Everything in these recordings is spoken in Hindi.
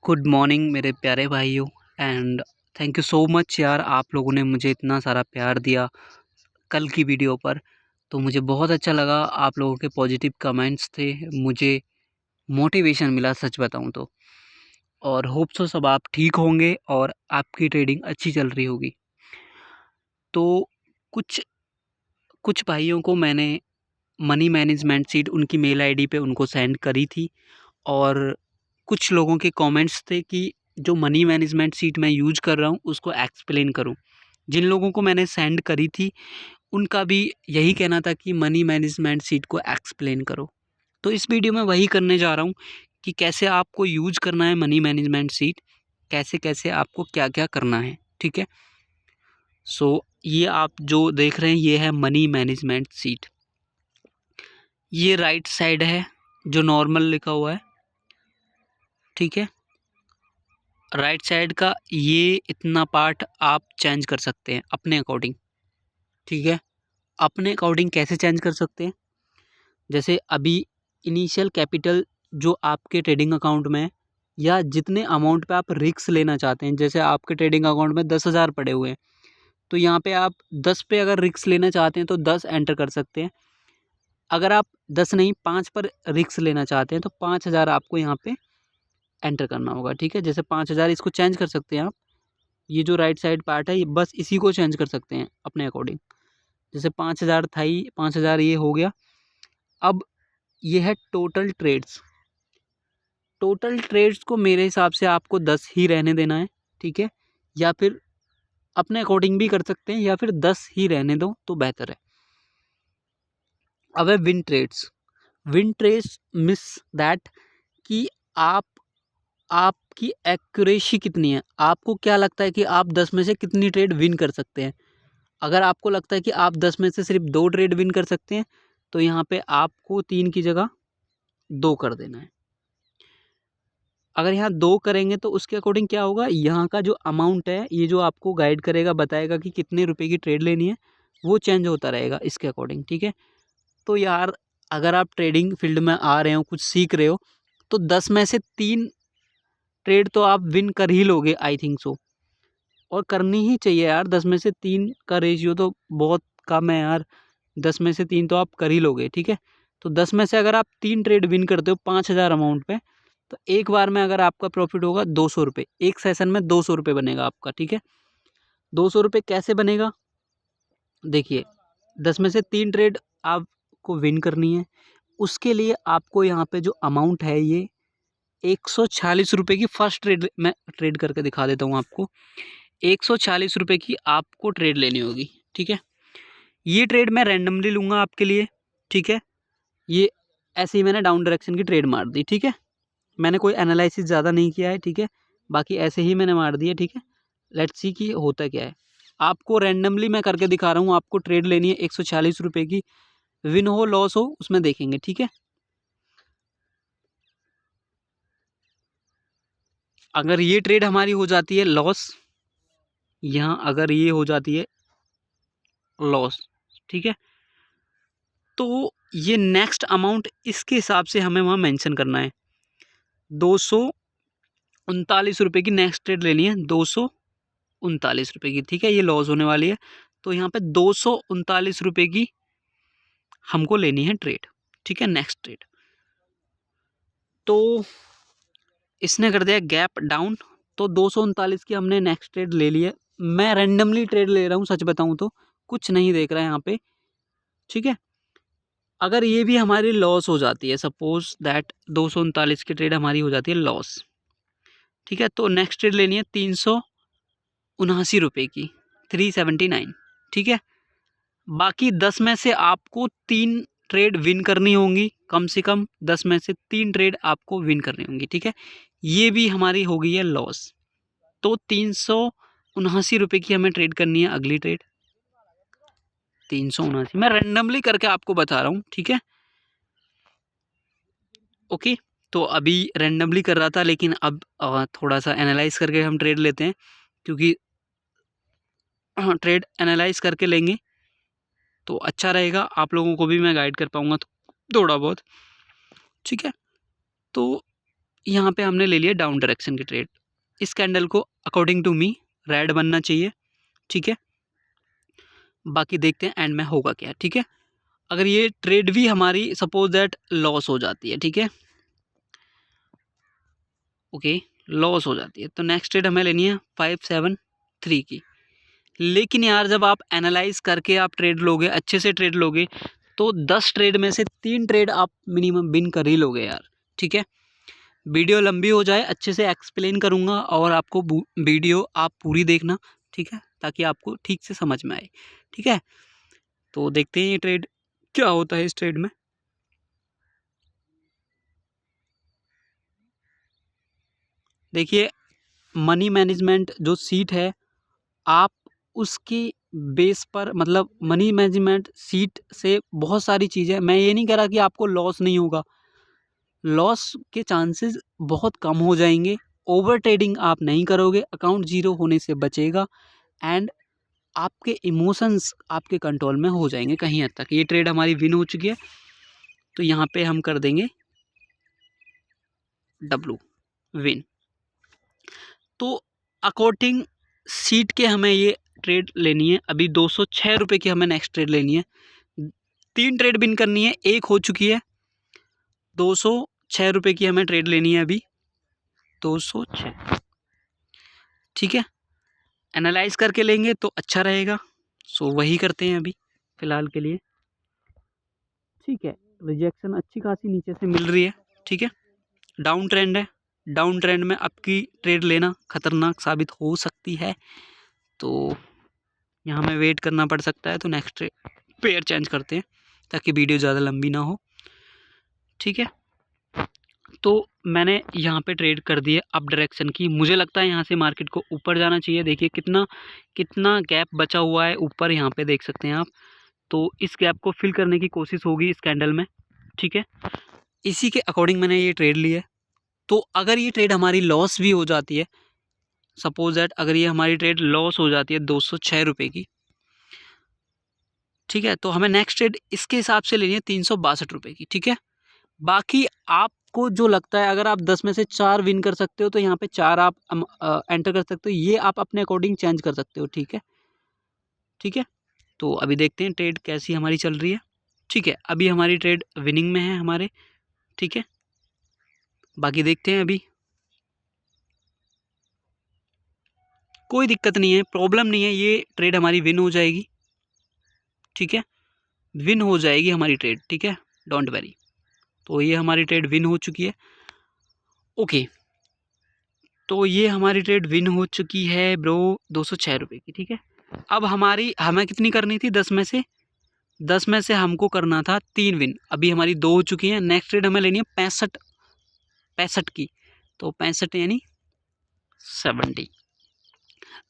गुड मॉर्निंग मेरे प्यारे भाइयों। And thank you so much यार, आप लोगों ने मुझे इतना सारा प्यार दिया कल की वीडियो पर। तो मुझे बहुत अच्छा लगा, आप लोगों के पॉजिटिव कमेंट्स थे, मुझे मोटिवेशन मिला सच बताऊं तो। और होप सो सब आप ठीक होंगे और आपकी ट्रेडिंग अच्छी चल रही होगी। तो कुछ कुछ भाइयों को मैंने मनी मैनेजमेंट सीट उनकी मेल आईडी पे उनको सेंड करी थी। और कुछ लोगों के कमेंट्स थे कि जो मनी मैनेजमेंट सीट मैं यूज कर रहा हूँ उसको एक्सप्लेन करूँ। जिन लोगों को मैंने सेंड करी थी उनका भी यही कहना था कि मनी मैनेजमेंट सीट को एक्सप्लेन करो। तो इस वीडियो में वही करने जा रहा हूँ कि कैसे आपको यूज करना है मनी मैनेजमेंट सीट, कैसे कैसे आपको क्या क्या करना है। ठीक है। सो ये आप जो देख रहे हैं ये है मनी मैनेजमेंट सीट। ये राइट साइड है जो नॉर्मल लिखा हुआ है। ठीक है। राइट साइड का ये इतना पार्ट आप चेंज कर सकते हैं अपने अकॉर्डिंग। ठीक है। अपने अकॉर्डिंग कैसे चेंज कर सकते हैं? जैसे अभी इनिशियल कैपिटल जो आपके ट्रेडिंग अकाउंट में है या जितने अमाउंट पे आप रिस्क लेना चाहते हैं, जैसे आपके ट्रेडिंग अकाउंट में 10,000 पड़े हुए हैं तो यहाँ पे आप 10 पे अगर रिस्क लेना चाहते हैं तो 10 एंटर कर सकते हैं। अगर आप 10 नहीं 5 पर रिस्क लेना चाहते हैं तो 5,000 आपको यहाँ पे एंटर करना होगा। ठीक है। जैसे 5,000 इसको चेंज कर सकते हैं आप। ये जो राइट साइड पार्ट है ये बस इसी को चेंज कर सकते हैं अपने अकॉर्डिंग। जैसे 5,000 था ही, 5,000 ये हो गया। अब ये है टोटल ट्रेड्स। टोटल ट्रेड्स को मेरे हिसाब से आपको 10 ही रहने देना है। ठीक है। या फिर अपने अकॉर्डिंग भी कर सकते हैं या फिर 10 ही रहने दो तो बेहतर है। अब है win trades. Win trades miss that कि आपकी एक्यूरेसी कितनी है। आपको क्या लगता है कि आप 10 में से कितनी ट्रेड विन कर सकते हैं। अगर आपको लगता है कि आप 10 में से सिर्फ 2 ट्रेड विन कर सकते हैं तो यहाँ पे आपको 3 की जगह 2 कर देना है। अगर यहाँ 2 करेंगे तो उसके अकॉर्डिंग क्या होगा, यहाँ का जो अमाउंट है ये जो आपको गाइड करेगा, बताएगा कि कितने रुपए की ट्रेड लेनी है, वो चेंज होता रहेगा इसके अकॉर्डिंग। ठीक है। तो यार अगर आप ट्रेडिंग फील्ड में आ रहे हो, कुछ सीख रहे हो, तो 10 में से 3 ट्रेड तो आप विन कर ही लोगे आई थिंक सो। और करनी ही चाहिए यार, 10 में से 3 का रेशियो तो बहुत कम है यार। 10 में से 3 तो आप कर ही लोगे। ठीक है। तो 10 में से अगर आप 3 ट्रेड विन करते हो 5,000 अमाउंट पे, तो एक बार में अगर आपका प्रॉफिट होगा 200 रुपये, एक सेशन में 200 रुपये बनेगा आपका। ठीक है। 200 रुपये कैसे बनेगा? देखिए 10 में से 3 ट्रेड आपको विन करनी है। उसके लिए आपको यहाँ पे जो अमाउंट है ये 146 रुपये की फर्स्ट ट्रेड, मैं ट्रेड करके दिखा देता हूँ आपको। 146 रुपये की आपको ट्रेड लेनी होगी। ठीक है। ये ट्रेड मैं रैंडमली लूँगा आपके लिए। ठीक है। ये ऐसे ही मैंने डाउन डायरेक्शन की ट्रेड मार दी। ठीक है। मैंने कोई एनालिसिस ज़्यादा नहीं किया है। ठीक है। बाकी ऐसे ही मैंने मार दिया। ठीक है। लेट्स सी कि होता क्या है। आपको रैंडमली मैं करके दिखा रहा हूँ, आपको ट्रेड लेनी है 146 रुपये की। विन हो लॉस हो उसमें देखेंगे। ठीक है। अगर ये ट्रेड हमारी हो जाती है लॉस, यहाँ अगर ये हो जाती है लॉस, ठीक है, तो ये नेक्स्ट अमाउंट इसके हिसाब से हमें वहाँ मेंशन करना है। 239 रुपये की नेक्स्ट ट्रेड लेनी है, 239 रुपये की। ठीक है। ये लॉस होने वाली है तो यहाँ पे 239 रुपये की हमको लेनी है ट्रेड। ठीक है। नेक्स्ट ट्रेड तो इसने कर दिया गैप डाउन, तो 239 की हमने नेक्स्ट ट्रेड ले ली है। मैं रैंडमली ट्रेड ले रहा हूँ सच बताऊँ तो, कुछ नहीं देख रहा है यहाँ पे। ठीक है। अगर ये भी हमारी लॉस हो जाती है, सपोज दैट 239 की ट्रेड हमारी हो जाती है लॉस, ठीक है, तो नेक्स्ट ट्रेड लेनी है 379 रुपये की, 379। ठीक है। बाकी 10 में से आपको 3 ट्रेड विन करनी होंगी, कम से कम 10 में से 3 ट्रेड आपको विन करनी होंगी। ठीक है। ये भी हमारी हो गई है लॉस, तो 379 रुपये की हमें ट्रेड करनी है अगली ट्रेड। 379 मैं रेंडमली करके आपको बता रहा हूँ। ठीक है। ओके। तो अभी रेंडमली कर रहा था लेकिन अब थोड़ा सा एनालाइज करके हम ट्रेड लेते हैं, क्योंकि ट्रेड एनालाइज करके लेंगे तो अच्छा रहेगा, आप लोगों को भी मैं गाइड कर पाऊँगा थोड़ा बहुत। ठीक है। तो यहाँ पे हमने ले लिया डाउन डायरेक्शन की ट्रेड। इस कैंडल को अकॉर्डिंग टू मी रेड बनना चाहिए, ठीक है। बाकी देखते हैं एंड में होगा क्या, ठीक है। अगर ये ट्रेड भी हमारी सपोज दैट लॉस हो जाती है, ठीक है, ओके, लॉस हो जाती है, तो नेक्स्ट ट्रेड हमें लेनी है 573 की। लेकिन यार जब आप एनालाइज करके आप ट्रेड लोगे, अच्छे से ट्रेड लोगे, तो 10 ट्रेड में से 3 ट्रेड आप मिनिमम विन कर ही लोगे यार, ठीक है। वीडियो लंबी हो जाए, अच्छे से एक्सप्लेन करूँगा और आपको वीडियो आप पूरी देखना, ठीक है, ताकि आपको ठीक से समझ में आए, ठीक है। तो देखते हैं ये ट्रेड क्या होता है इस ट्रेड में। देखिए मनी मैनेजमेंट जो सीट है, आप उसकी बेस पर, मतलब मनी मैनेजमेंट सीट से बहुत सारी चीज़ें, मैं ये नहीं कह रहा कि आपको लॉस नहीं होगा, लॉस के चांसेस बहुत कम हो जाएंगे। ओवर ट्रेडिंग आप नहीं करोगे, अकाउंट जीरो होने से बचेगा एंड आपके इमोशंस आपके कंट्रोल में हो जाएंगे कहीं हद तक। ये ट्रेड हमारी विन हो चुकी है, तो यहाँ पे हम कर देंगे W विन। तो अकॉर्डिंग सीट के हमें ये ट्रेड लेनी है। अभी 206 रुपये की हमें नेक्स्ट ट्रेड लेनी है। 3 ट्रेड विन करनी है, एक हो चुकी है। 206 रुपये की हमें ट्रेड लेनी है अभी, 206, ठीक है। एनालाइज करके लेंगे तो अच्छा रहेगा, सो वही करते हैं अभी फ़िलहाल के लिए, ठीक है। रिजेक्शन अच्छी खासी नीचे से मिल रही है, ठीक है। डाउन ट्रेंड है, डाउन ट्रेंड में आपकी ट्रेड लेना खतरनाक साबित हो सकती है, तो यहाँ हमें वेट करना पड़ सकता है। तो नेक्स्ट पेयर चेंज करते हैं ताकि वीडियो ज़्यादा लंबी ना हो, ठीक है। तो मैंने यहाँ पे ट्रेड कर दी है अप डायरेक्शन की। मुझे लगता है यहाँ से मार्केट को ऊपर जाना चाहिए। देखिए कितना कितना गैप बचा हुआ है ऊपर, यहाँ पे देख सकते हैं आप। तो इस गैप को फिल करने की कोशिश होगी इस कैंडल में, ठीक है। इसी के अकॉर्डिंग मैंने ये ट्रेड ली है। तो अगर ये ट्रेड हमारी लॉस भी हो जाती है, सपोज दैट अगर ये हमारी ट्रेड लॉस हो जाती है 206 रुपये की, ठीक है, तो हमें नेक्स्ट ट्रेड इसके हिसाब से लेनी है 362 रुपये की, ठीक है। बाकी आपको जो लगता है, अगर आप 10 में से 4 विन कर सकते हो तो यहाँ पे 4 आप एंटर कर सकते हो, ये आप अपने अकॉर्डिंग चेंज कर सकते हो, ठीक है, ठीक है। तो अभी देखते हैं ट्रेड कैसी हमारी चल रही है, ठीक है। अभी हमारी ट्रेड विनिंग में है हमारे, ठीक है। बाकी देखते हैं अभी, कोई दिक्कत नहीं है, प्रॉब्लम नहीं है, ये ट्रेड हमारी विन हो जाएगी, ठीक है। विन हो जाएगी हमारी ट्रेड, ठीक है, डोंट वरी। तो ये हमारी ट्रेड विन हो चुकी है, ओके। तो ये हमारी ट्रेड विन हो चुकी है ब्रो 206 रुपये की, ठीक है। अब हमें कितनी करनी थी, 10 में से हमको करना था 3 विन। अभी हमारी 2 हो चुकी हैं। नेक्स्ट ट्रेड हमें लेनी है 65 की, तो 65 यानी 70।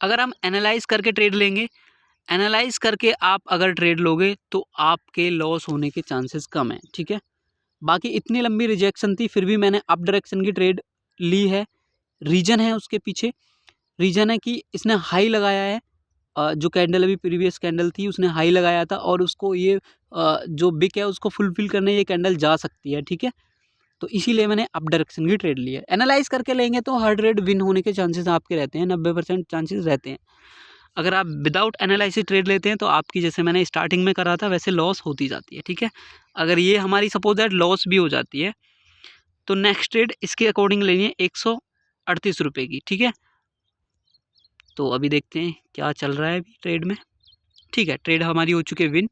अगर हम एनालाइज करके ट्रेड लेंगे, एनालाइज करके आप अगर ट्रेड लोगे तो आपके लॉस होने के चांसेस कम हैं, ठीक है। बाकी इतनी लंबी रिजेक्शन थी, फिर भी मैंने अप डायरेक्शन की ट्रेड ली है। रीज़न है उसके पीछे, रीज़न है कि इसने हाई लगाया है, जो कैंडल अभी प्रीवियस कैंडल थी उसने हाई लगाया था, और उसको ये जो बिक है उसको फुलफिल करने ये कैंडल जा सकती है, ठीक है। तो इसीलिए मैंने अप डायरेक्शन की ट्रेड ली है। एनालाइज करके लेंगे तो हर ट्रेड विन होने के चांसेस आपके रहते हैं, 90% चांसेस रहते हैं। अगर आप विदाउट एनालिसिस ट्रेड लेते हैं तो आपकी, जैसे मैंने स्टार्टिंग में करा था, वैसे लॉस होती जाती है, ठीक है। अगर ये हमारी सपोज दैट लॉस भी हो जाती है, तो नेक्स्ट ट्रेड इसके अकॉर्डिंग लेनी है 138 रुपये की, ठीक है। तो अभी देखते हैं क्या चल रहा है अभी ट्रेड में, ठीक है। ट्रेड हमारी हो चुकी है विन।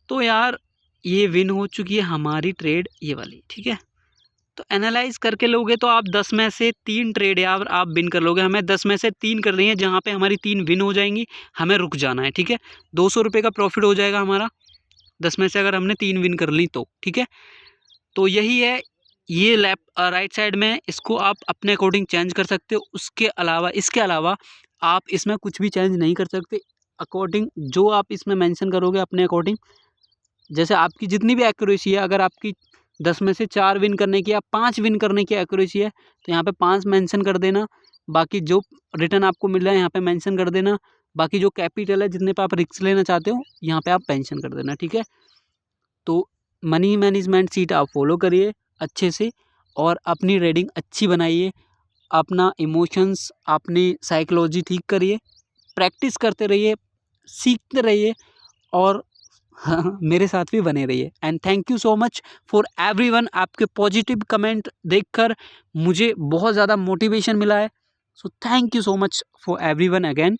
तो यार ये विन हो चुकी है हमारी ट्रेड ये वाली, ठीक है। तो एनालाइज करके लोगे तो आप 10 में से 3 ट्रेड यार आप विन कर लोगे। हमें 10 में से 3 कर रही है, जहाँ पे हमारी 3 विन हो जाएंगी, हमें रुक जाना है, ठीक है। 200 रुपये का प्रॉफिट हो जाएगा हमारा 10 में से अगर हमने 3 विन कर ली तो, ठीक है। तो यही है, ये लेफ्ट राइट साइड में इसको आप अपने अकॉर्डिंग चेंज कर सकते हो। इसके अलावा आप इसमें कुछ भी चेंज नहीं कर सकते। अकॉर्डिंग जो आप इसमें मेंशन करोगे अपने अकॉर्डिंग, जैसे आपकी जितनी भी एक्यूरेसी है, अगर आपकी 10 में से 4 विन करने की या 5 विन करने की एक्यूरेसी है तो यहाँ पे 5 मेंशन कर देना। बाकी जो रिटर्न आपको मिल रहा है यहाँ पे मेंशन कर देना। बाकी जो कैपिटल है जितने पे आप रिस्क लेना चाहते हो यहाँ पे आप मेंशन कर देना, ठीक है। तो मनी मैनेजमेंट सीट आप फॉलो करिए अच्छे से, और अपनी रीडिंग अच्छी बनाइए, अपना इमोशंस, अपनी साइकोलॉजी ठीक करिए, प्रैक्टिस करते रहिए, सीखते रहिए और हाँ, मेरे साथ भी बने रहिए। And thank you so much for everyone. आपके पॉजिटिव कमेंट देखकर मुझे बहुत ज़्यादा मोटिवेशन मिला है। So thank you so much for everyone again.